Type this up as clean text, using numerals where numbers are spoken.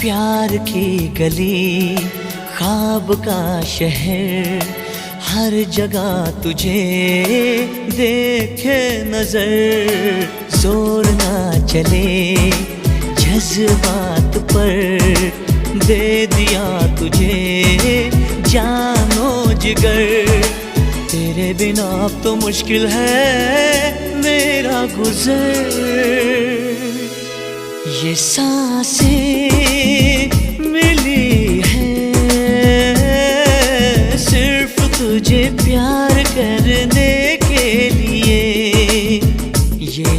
प्यार की गली, ख्वाब का शहर, हर जगह तुझे देखे नजर। जोर ना चले जज्बात पर, दे दिया तुझे जानो जिगर। तेरे बिना अब तो मुश्किल है मेरा गुजर। ये सांसें मिली हैं सिर्फ तुझे प्यार करने के लिए। ये